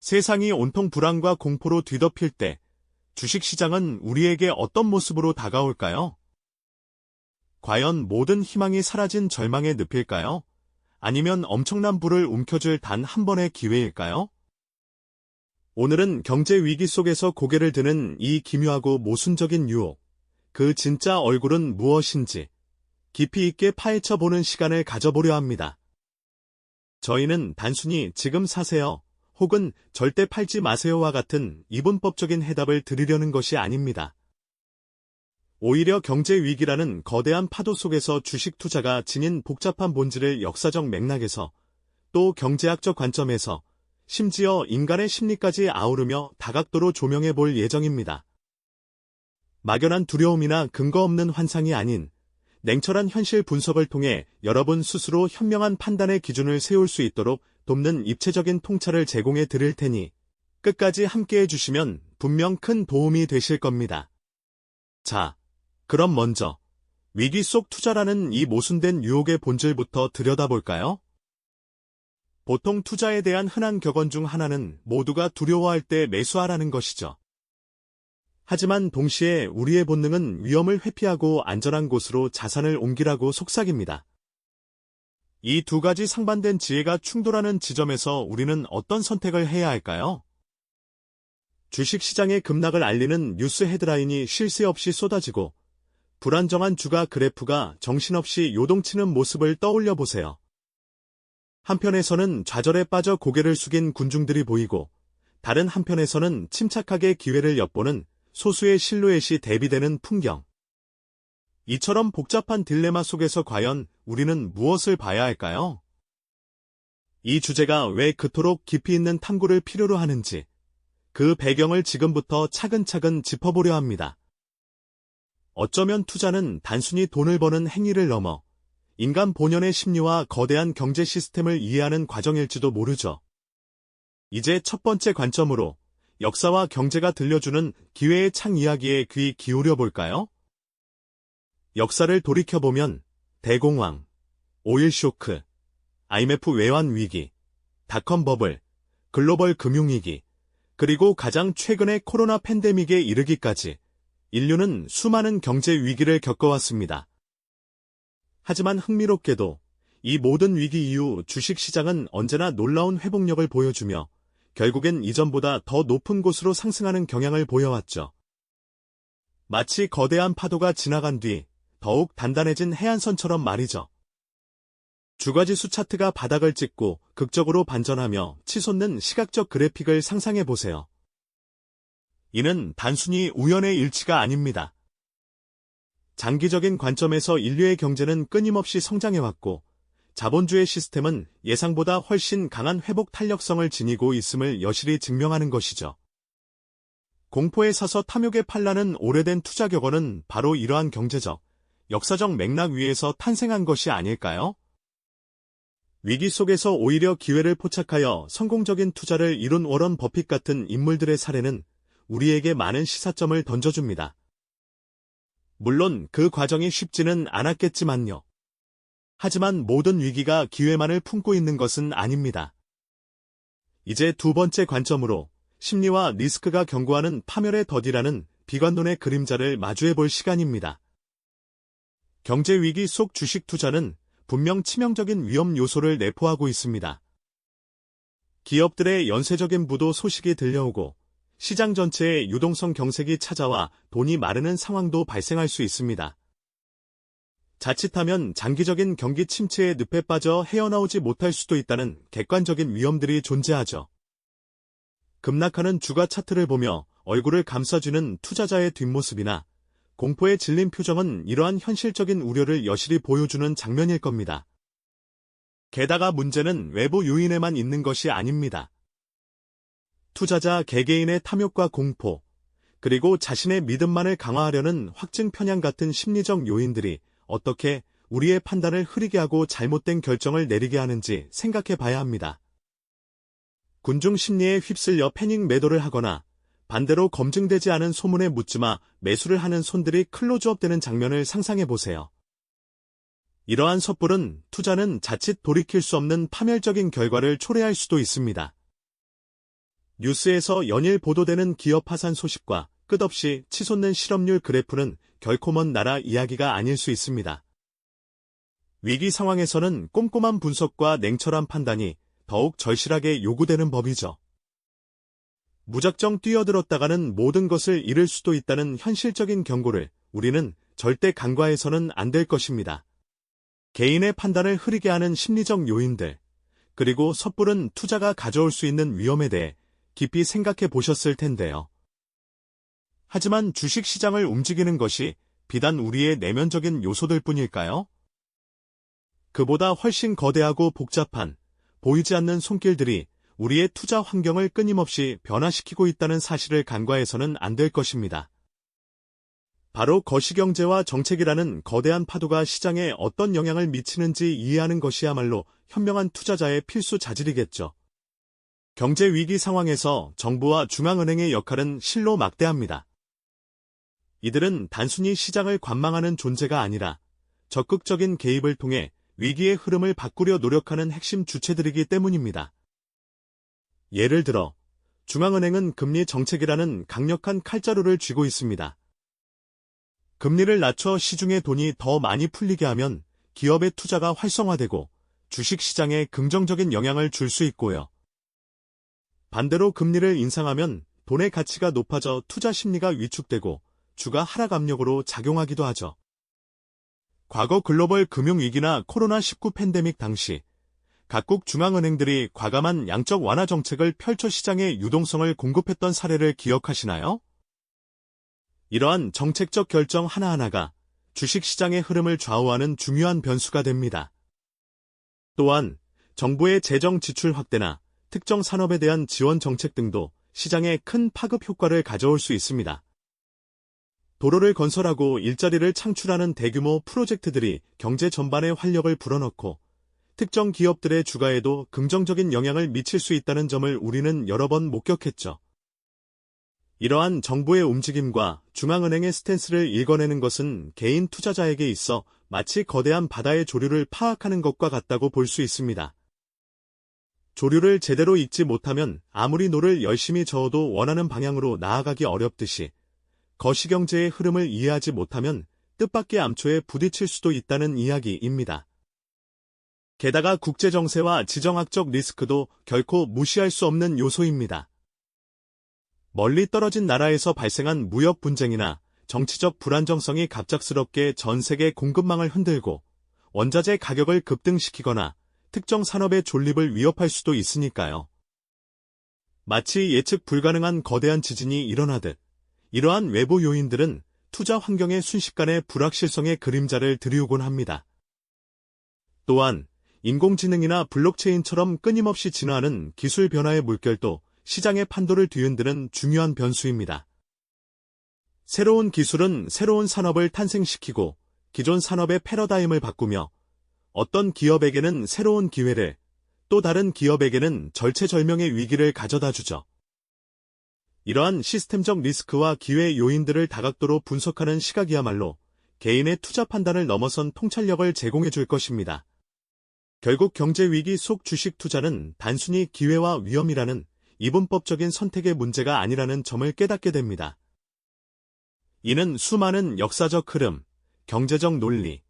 세상이 온통 불안과 공포로 뒤덮일 때 주식시장은 우리에게 어떤 모습으로 다가올까요? 과연 모든 희망이 사라진 절망의 늪일까요? 아니면 엄청난 불을 움켜쥘 단 한 번의 기회일까요? 오늘은 경제 위기 속에서 고개를 드는 이 기묘하고 모순적인 유혹, 그 진짜 얼굴은 무엇인지 깊이 있게 파헤쳐보는 시간을 가져보려 합니다. 저희는 단순히 지금 사세요, 혹은 절대 팔지 마세요와 같은 이분법적인 해답을 드리려는 것이 아닙니다. 오히려 경제 위기라는 거대한 파도 속에서 주식 투자가 지닌 복잡한 본질을 역사적 맥락에서, 또 경제학적 관점에서, 심지어 인간의 심리까지 아우르며 다각도로 조명해 볼 예정입니다. 막연한 두려움이나 근거 없는 환상이 아닌 냉철한 현실 분석을 통해 여러분 스스로 현명한 판단의 기준을 세울 수 있도록 돕는 입체적인 통찰을 제공해 드릴 테니 끝까지 함께해 주시면 분명 큰 도움이 되실 겁니다. 자, 그럼 먼저 위기 속 투자라는 이 모순된 유혹의 본질부터 들여다볼까요? 보통 투자에 대한 흔한 격언 중 하나는 모두가 두려워할 때 매수하라는 것이죠. 하지만 동시에 우리의 본능은 위험을 회피하고 안전한 곳으로 자산을 옮기라고 속삭입니다. 이 두 가지 상반된 지혜가 충돌하는 지점에서 우리는 어떤 선택을 해야 할까요? 주식시장의 급락을 알리는 뉴스 헤드라인이 쉴 새 없이 쏟아지고 불안정한 주가 그래프가 정신없이 요동치는 모습을 떠올려 보세요. 한편에서는 좌절에 빠져 고개를 숙인 군중들이 보이고 다른 한편에서는 침착하게 기회를 엿보는 소수의 실루엣이 대비되는 풍경. 이처럼 복잡한 딜레마 속에서 과연 우리는 무엇을 봐야 할까요? 이 주제가 왜 그토록 깊이 있는 탐구를 필요로 하는지, 그 배경을 지금부터 차근차근 짚어보려 합니다. 어쩌면 투자는 단순히 돈을 버는 행위를 넘어 인간 본연의 심리와 거대한 경제 시스템을 이해하는 과정일지도 모르죠. 이제 첫 번째 관점으로 역사와 경제가 들려주는 기회의 창 이야기에 귀 기울여 볼까요? 역사를 돌이켜보면 대공황, 오일 쇼크, IMF 외환 위기, 닷컴 버블, 글로벌 금융위기, 그리고 가장 최근의 코로나 팬데믹에 이르기까지 인류는 수많은 경제 위기를 겪어왔습니다. 하지만 흥미롭게도 이 모든 위기 이후 주식시장은 언제나 놀라운 회복력을 보여주며 결국엔 이전보다 더 높은 곳으로 상승하는 경향을 보여왔죠. 마치 거대한 파도가 지나간 뒤 더욱 단단해진 해안선처럼 말이죠. 주가지수 차트가 바닥을 찍고 극적으로 반전하며 치솟는 시각적 그래픽을 상상해보세요. 이는 단순히 우연의 일치가 아닙니다. 장기적인 관점에서 인류의 경제는 끊임없이 성장해왔고 자본주의 시스템은 예상보다 훨씬 강한 회복 탄력성을 지니고 있음을 여실히 증명하는 것이죠. 공포에 사서 탐욕에 팔라는 오래된 투자 격언은 바로 이러한 경제적, 역사적 맥락 위에서 탄생한 것이 아닐까요? 위기 속에서 오히려 기회를 포착하여 성공적인 투자를 이룬 워런 버핏 같은 인물들의 사례는 우리에게 많은 시사점을 던져줍니다. 물론 그 과정이 쉽지는 않았겠지만요. 하지만 모든 위기가 기회만을 품고 있는 것은 아닙니다. 이제 두 번째 관점으로 심리와 리스크가 경고하는 파멸의 덫이라는 비관론의 그림자를 마주해볼 시간입니다. 경제 위기 속 주식 투자는 분명 치명적인 위험 요소를 내포하고 있습니다. 기업들의 연쇄적인 부도 소식이 들려오고 시장 전체에 유동성 경색이 찾아와 돈이 마르는 상황도 발생할 수 있습니다. 자칫하면 장기적인 경기 침체의 늪에 빠져 헤어나오지 못할 수도 있다는 객관적인 위험들이 존재하죠. 급락하는 주가 차트를 보며 얼굴을 감싸주는 투자자의 뒷모습이나 공포에 질린 표정은 이러한 현실적인 우려를 여실히 보여주는 장면일 겁니다. 게다가 문제는 외부 요인에만 있는 것이 아닙니다. 투자자 개개인의 탐욕과 공포, 그리고 자신의 믿음만을 강화하려는 확증 편향 같은 심리적 요인들이 어떻게 우리의 판단을 흐리게 하고 잘못된 결정을 내리게 하는지 생각해 봐야 합니다. 군중 심리에 휩쓸려 패닉 매도를 하거나 반대로 검증되지 않은 소문에 묻지마 매수를 하는 손들이 클로즈업되는 장면을 상상해 보세요. 이러한 섣부른 투자는 자칫 돌이킬 수 없는 파멸적인 결과를 초래할 수도 있습니다. 뉴스에서 연일 보도되는 기업 파산 소식과 끝없이 치솟는 실업률 그래프는 결코 먼 나라 이야기가 아닐 수 있습니다. 위기 상황에서는 꼼꼼한 분석과 냉철한 판단이 더욱 절실하게 요구되는 법이죠. 무작정 뛰어들었다가는 모든 것을 잃을 수도 있다는 현실적인 경고를 우리는 절대 간과해서는 안 될 것입니다. 개인의 판단을 흐리게 하는 심리적 요인들, 그리고 섣부른 투자가 가져올 수 있는 위험에 대해 깊이 생각해 보셨을 텐데요. 하지만 주식시장을 움직이는 것이 비단 우리의 내면적인 요소들 뿐일까요? 그보다 훨씬 거대하고 복잡한, 보이지 않는 손길들이 우리의 투자 환경을 끊임없이 변화시키고 있다는 사실을 간과해서는 안 될 것입니다. 바로 거시경제와 정책이라는 거대한 파도가 시장에 어떤 영향을 미치는지 이해하는 것이야말로 현명한 투자자의 필수 자질이겠죠. 경제 위기 상황에서 정부와 중앙은행의 역할은 실로 막대합니다. 이들은 단순히 시장을 관망하는 존재가 아니라 적극적인 개입을 통해 위기의 흐름을 바꾸려 노력하는 핵심 주체들이기 때문입니다. 예를 들어, 중앙은행은 금리 정책이라는 강력한 칼자루를 쥐고 있습니다. 금리를 낮춰 시중에 돈이 더 많이 풀리게 하면 기업의 투자가 활성화되고 주식시장에 긍정적인 영향을 줄 수 있고요. 반대로 금리를 인상하면 돈의 가치가 높아져 투자 심리가 위축되고 주가 하락 압력으로 작용하기도 하죠. 과거 글로벌 금융위기나 코로나19 팬데믹 당시 각국 중앙은행들이 과감한 양적 완화 정책을 펼쳐 시장에 유동성을 공급했던 사례를 기억하시나요? 이러한 정책적 결정 하나하나가 주식시장의 흐름을 좌우하는 중요한 변수가 됩니다. 또한 정부의 재정 지출 확대나 특정 산업에 대한 지원 정책 등도 시장에 큰 파급 효과를 가져올 수 있습니다. 도로를 건설하고 일자리를 창출하는 대규모 프로젝트들이 경제 전반에 활력을 불어넣고 특정 기업들의 주가에도 긍정적인 영향을 미칠 수 있다는 점을 우리는 여러 번 목격했죠. 이러한 정부의 움직임과 중앙은행의 스탠스를 읽어내는 것은 개인 투자자에게 있어 마치 거대한 바다의 조류를 파악하는 것과 같다고 볼 수 있습니다. 조류를 제대로 읽지 못하면 아무리 노를 열심히 저어도 원하는 방향으로 나아가기 어렵듯이 거시경제의 흐름을 이해하지 못하면 뜻밖의 암초에 부딪힐 수도 있다는 이야기입니다. 게다가 국제정세와 지정학적 리스크도 결코 무시할 수 없는 요소입니다. 멀리 떨어진 나라에서 발생한 무역 분쟁이나 정치적 불안정성이 갑작스럽게 전 세계 공급망을 흔들고 원자재 가격을 급등시키거나 특정 산업의 존립을 위협할 수도 있으니까요. 마치 예측 불가능한 거대한 지진이 일어나듯 이러한 외부 요인들은 투자 환경의 순식간에 불확실성의 그림자를 드리우곤 합니다. 또한 인공지능이나 블록체인처럼 끊임없이 진화하는 기술 변화의 물결도 시장의 판도를 뒤흔드는 중요한 변수입니다. 새로운 기술은 새로운 산업을 탄생시키고 기존 산업의 패러다임을 바꾸며 어떤 기업에게는 새로운 기회를, 또 다른 기업에게는 절체절명의 위기를 가져다 주죠. 이러한 시스템적 리스크와 기회 요인들을 다각도로 분석하는 시각이야말로 개인의 투자 판단을 넘어선 통찰력을 제공해 줄 것입니다. 결국 경제 위기 속 주식 투자는 단순히 기회와 위험이라는 이분법적인 선택의 문제가 아니라는 점을 깨닫게 됩니다. 이는 수많은 역사적 흐름, 경제적 논리,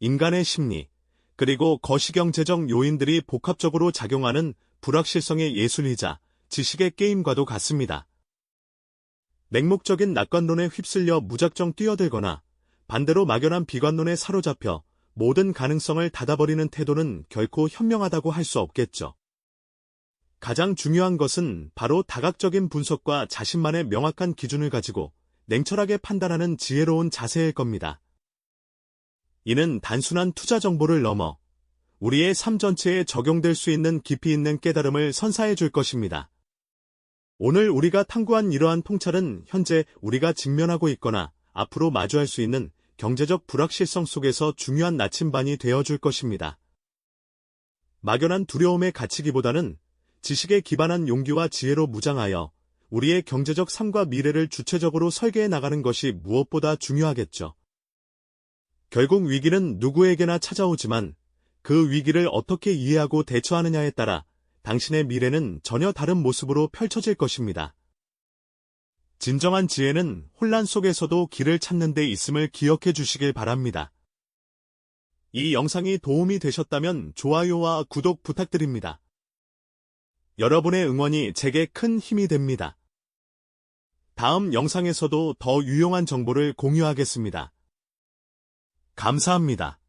인간의 심리, 그리고 거시경제적 요인들이 복합적으로 작용하는 불확실성의 예술이자 지식의 게임과도 같습니다. 맹목적인 낙관론에 휩쓸려 무작정 뛰어들거나 반대로 막연한 비관론에 사로잡혀 모든 가능성을 닫아버리는 태도는 결코 현명하다고 할 수 없겠죠. 가장 중요한 것은 바로 다각적인 분석과 자신만의 명확한 기준을 가지고 냉철하게 판단하는 지혜로운 자세일 겁니다. 이는 단순한 투자 정보를 넘어 우리의 삶 전체에 적용될 수 있는 깊이 있는 깨달음을 선사해 줄 것입니다. 오늘 우리가 탐구한 이러한 통찰은 현재 우리가 직면하고 있거나 앞으로 마주할 수 있는 경제적 불확실성 속에서 중요한 나침반이 되어줄 것입니다. 막연한 두려움에 갇히기보다는 지식에 기반한 용기와 지혜로 무장하여 우리의 경제적 삶과 미래를 주체적으로 설계해 나가는 것이 무엇보다 중요하겠죠. 결국 위기는 누구에게나 찾아오지만 그 위기를 어떻게 이해하고 대처하느냐에 따라 당신의 미래는 전혀 다른 모습으로 펼쳐질 것입니다. 진정한 지혜는 혼란 속에서도 길을 찾는 데 있음을 기억해 주시길 바랍니다. 이 영상이 도움이 되셨다면 좋아요와 구독 부탁드립니다. 여러분의 응원이 제게 큰 힘이 됩니다. 다음 영상에서도 더 유용한 정보를 공유하겠습니다. 감사합니다.